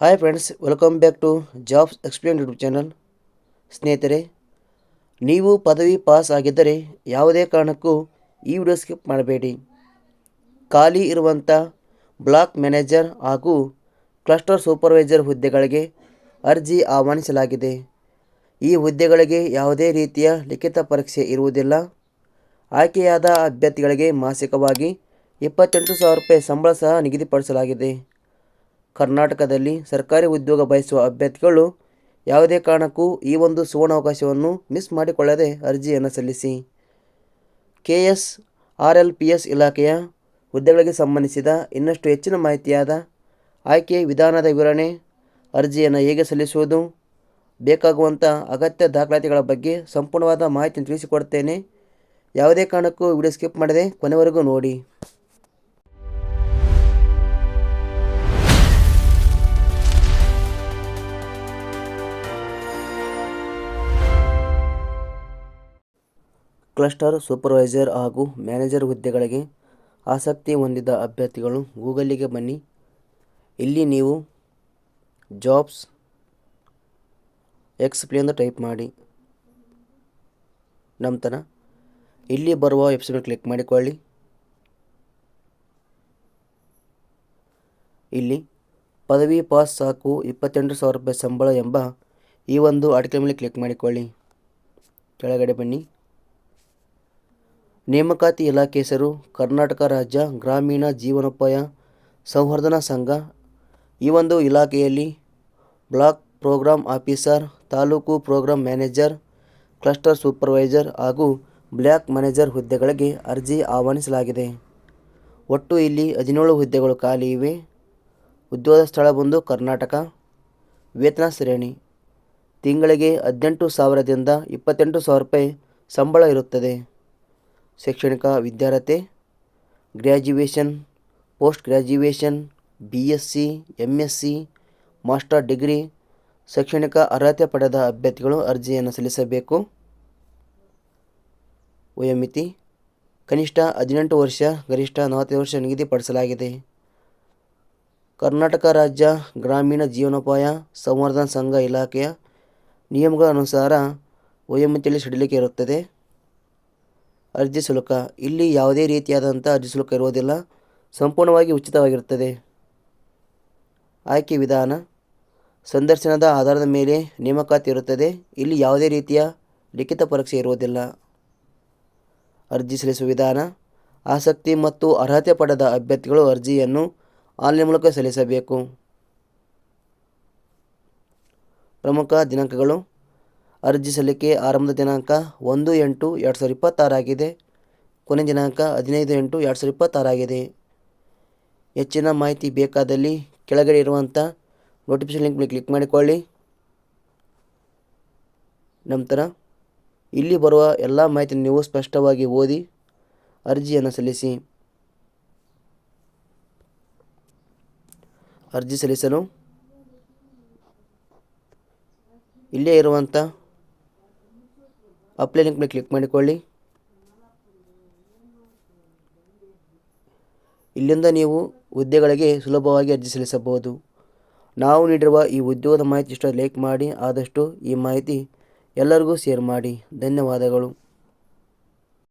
Hi friends, welcome back to jobs explain YouTube channel. ಸ್ನೇಹಿತರೆ, ನೀವು ಪದವಿ ಪಾಸ್ ಆಗಿದ್ದರೆ ಯಾವುದೇ ಕಾರಣಕ್ಕೂ ಈ ವಿಡಿಯೋ ಸ್ಕಿಪ್ ಮಾಡಬೇಡಿ. ಖಾಲಿ ಇರುವಂಥ ಬ್ಲಾಕ್ ಮ್ಯಾನೇಜರ್ ಹಾಗೂ ಕ್ಲಸ್ಟರ್ ಸೂಪರ್ವೈಸರ್ ಹುದ್ದೆಗಳಿಗೆ ಅರ್ಜಿ ಆಹ್ವಾನಿಸಲಾಗಿದೆ. ಈ ಹುದ್ದೆಗಳಿಗೆ ಯಾವುದೇ ರೀತಿಯ ಲಿಖಿತ ಪರೀಕ್ಷೆ ಇರುವುದಿಲ್ಲ. ಆಯ್ಕೆಯಾದ ಅಭ್ಯರ್ಥಿಗಳಿಗೆ ಮಾಸಿಕವಾಗಿ 28,000 ರೂಪಾಯಿ ಸಂಬಳ ಸಹ ನಿಗದಿಪಡಿಸಲಾಗಿದೆ. ಕರ್ನಾಟಕದಲ್ಲಿ ಸರ್ಕಾರಿ ಉದ್ಯೋಗ ಬಯಸುವ ಅಭ್ಯರ್ಥಿಗಳು ಯಾವುದೇ ಕಾರಣಕ್ಕೂ ಈ ಒಂದು ಸುವರ್ಣಾವಕಾಶವನ್ನು ಮಿಸ್ ಮಾಡಿಕೊಳ್ಳದೆ ಅರ್ಜಿಯನ್ನು ಸಲ್ಲಿಸಿ. KSRLPS ಇಲಾಖೆಯ ಹುದ್ದೆಗಳಿಗೆ ಸಂಬಂಧಿಸಿದ ಇನ್ನಷ್ಟು ಹೆಚ್ಚಿನ ಮಾಹಿತಿಯಾದ ಆಯ್ಕೆ ವಿಧಾನದ ವಿವರಣೆ, ಅರ್ಜಿಯನ್ನು ಹೇಗೆ ಸಲ್ಲಿಸುವುದು, ಬೇಕಾಗುವಂಥ ಅಗತ್ಯ ದಾಖಲಾತಿಗಳ ಬಗ್ಗೆ ಸಂಪೂರ್ಣವಾದ ಮಾಹಿತಿಯನ್ನು ತಿಳಿಸಿಕೊಡ್ತೇನೆ. ಯಾವುದೇ ಕಾರಣಕ್ಕೂ ವಿಡಿಯೋ ಸ್ಕಿಪ್ ಮಾಡದೆ ಕೊನೆವರೆಗೂ ನೋಡಿ. ಕ್ಲಸ್ಟರ್ ಸೂಪರ್ವೈಸರ್ ಹಾಗೂ ಮ್ಯಾನೇಜರ್ ಹುದ್ದೆಗಳಿಗೆ ಆಸಕ್ತಿ ಹೊಂದಿದ ಅಭ್ಯರ್ಥಿಗಳು ಗೂಗಲ್ಲಿಗೆ ಬನ್ನಿ. ಇಲ್ಲಿ ನೀವು ಜಾಬ್ಸ್ ಎಕ್ಸ್ಪ್ಲೇನ್ ಅಂತ ಟೈಪ್ ಮಾಡಿ. ನಂತರ ಇಲ್ಲಿ ಬರುವ ವೆಬ್ಸೈಟ್ ಕ್ಲಿಕ್ ಮಾಡಿಕೊಳ್ಳಿ. ಇಲ್ಲಿ ಪದವಿ ಪಾಸ್ ಸಾಕು 28,000 ರೂಪಾಯಿ ಸಂಬಳ ಎಂಬ ಈ ಒಂದು ಆರ್ಟಿಕಲ್ ಮೇಲೆ ಕ್ಲಿಕ್ ಮಾಡಿಕೊಳ್ಳಿ. ಕೆಳಗಡೆ ಬನ್ನಿ. ನೇಮಕಾತಿ ಇಲಾಖೆ ಹೆಸರು ಕರ್ನಾಟಕ ರಾಜ್ಯ ಗ್ರಾಮೀಣ ಜೀವನೋಪಾಯ ಸಂವರ್ಧನಾ ಸಂಘ. ಈ ಒಂದು ಇಲಾಖೆಯಲ್ಲಿ ಬ್ಲಾಕ್ ಪ್ರೋಗ್ರಾಮ್ ಆಫೀಸರ್, ತಾಲೂಕು ಪ್ರೋಗ್ರಾಮ್ ಮ್ಯಾನೇಜರ್, ಕ್ಲಸ್ಟರ್ ಸೂಪರ್ವೈಸರ್ ಹಾಗೂ ಬ್ಲಾಕ್ ಮ್ಯಾನೇಜರ್ ಹುದ್ದೆಗಳಿಗೆ ಅರ್ಜಿ ಆಹ್ವಾನಿಸಲಾಗಿದೆ. ಒಟ್ಟು ಇಲ್ಲಿ 17 ಹುದ್ದೆಗಳು ಖಾಲಿ ಇವೆ. ಉದ್ಯೋಗ ಸ್ಥಳ ಬಂದು ಕರ್ನಾಟಕ. ವೇತನ ಶ್ರೇಣಿ ತಿಂಗಳಿಗೆ 18,000ದಿಂದ 28,000 ರೂಪಾಯಿ ಸಂಬಳ ಇರುತ್ತದೆ. ಶೈಕ್ಷಣಿಕ ವಿದ್ಯಾರ್ಹತೆ graduation, post graduation, BSc, MSc, master degree ಶೈಕ್ಷಣಿಕ ಅರ್ಹತೆ ಪಡೆದ ಅಭ್ಯರ್ಥಿಗಳು ಅರ್ಜಿಯನ್ನು ಸಲ್ಲಿಸಬೇಕು. ವಯೋಮಿತಿ ಕನಿಷ್ಠ 18 ವರ್ಷ, ಗರಿಷ್ಠ 45 ವರ್ಷ ನಿಗದಿಪಡಿಸಲಾಗಿದೆ. ಕರ್ನಾಟಕ ರಾಜ್ಯ ಗ್ರಾಮೀಣ ಜೀವನೋಪಾಯ ಸಂವರ್ಧನಾ ಸಂಘ ಇಲಾಖೆಯ ನಿಯಮಗಳ ಅನುಸಾರ ವಯೋಮಿತಿಯಲ್ಲಿ ಸಡಿಲಿಕೆ ಇರುತ್ತದೆ. ಅರ್ಜಿ ಶುಲ್ಕ ಇಲ್ಲಿ ಯಾವುದೇ ರೀತಿಯಾದಂಥ ಅರ್ಜಿ ಶುಲ್ಕ ಇರುವುದಿಲ್ಲ, ಸಂಪೂರ್ಣವಾಗಿ ಉಚಿತವಾಗಿರುತ್ತದೆ. ಆಯ್ಕೆ ವಿಧಾನ ಸಂದರ್ಶನದ ಆಧಾರದ ಮೇಲೆ ನೇಮಕಾತಿ ಇರುತ್ತದೆ. ಇಲ್ಲಿ ಯಾವುದೇ ರೀತಿಯ ಲಿಖಿತ ಪರೀಕ್ಷೆ ಇರುವುದಿಲ್ಲ. ಅರ್ಜಿ ಸಲ್ಲಿಸುವ ವಿಧಾನ ಆಸಕ್ತಿ ಮತ್ತು ಅರ್ಹತೆ ಪಡೆದ ಅಭ್ಯರ್ಥಿಗಳು ಅರ್ಜಿಯನ್ನು ಆನ್ಲೈನ್ ಮೂಲಕ ಸಲ್ಲಿಸಬೇಕು. ಪ್ರಮುಖ ದಿನಾಂಕಗಳು ಅರ್ಜಿ ಸಲ್ಲಿಕೆ ಆರಂಭದ ದಿನಾಂಕ 1/8/2026 ಆಗಿದೆ. ಕೊನೆ ದಿನಾಂಕ 15/8/2026 ಆಗಿದೆ. ಹೆಚ್ಚಿನ ಮಾಹಿತಿ ಬೇಕಾದಲ್ಲಿ ಕೆಳಗಡೆ ಇರುವಂಥ ನೋಟಿಫಿಕೇಶನ್ ಲಿಂಕ್ ಮೇಲೆ ಕ್ಲಿಕ್ ಮಾಡಿಕೊಳ್ಳಿ. ನಂತರ ಇಲ್ಲಿ ಬರುವ ಎಲ್ಲ ಮಾಹಿತಿಯನ್ನು ನೀವು ಸ್ಪಷ್ಟವಾಗಿ ಓದಿ ಅರ್ಜಿಯನ್ನು ಸಲ್ಲಿಸಿ. ಅರ್ಜಿ ಸಲ್ಲಿಸಲು ಇಲ್ಲೇ ಇರುವಂಥ ಅಪ್ಲೈ ಲಿಂಕ್ ಮೇಲೆ ಕ್ಲಿಕ್ ಮಾಡಿಕೊಳ್ಳಿ. ಇಲ್ಲಿಂದ ನೀವು ಹುದ್ದೆಗಳಿಗೆ ಸುಲಭವಾಗಿ ಅರ್ಜಿ ಸಲ್ಲಿಸಬಹುದು. ನಾವು ನೀಡಿರುವ ಈ ಉದ್ಯೋಗದ ಮಾಹಿತಿ ಇಷ್ಟ ಲೈಕ್ ಮಾಡಿ, ಆದಷ್ಟು ಈ ಮಾಹಿತಿ ಎಲ್ಲರಿಗೂ ಶೇರ್ ಮಾಡಿ. ಧನ್ಯವಾದಗಳು.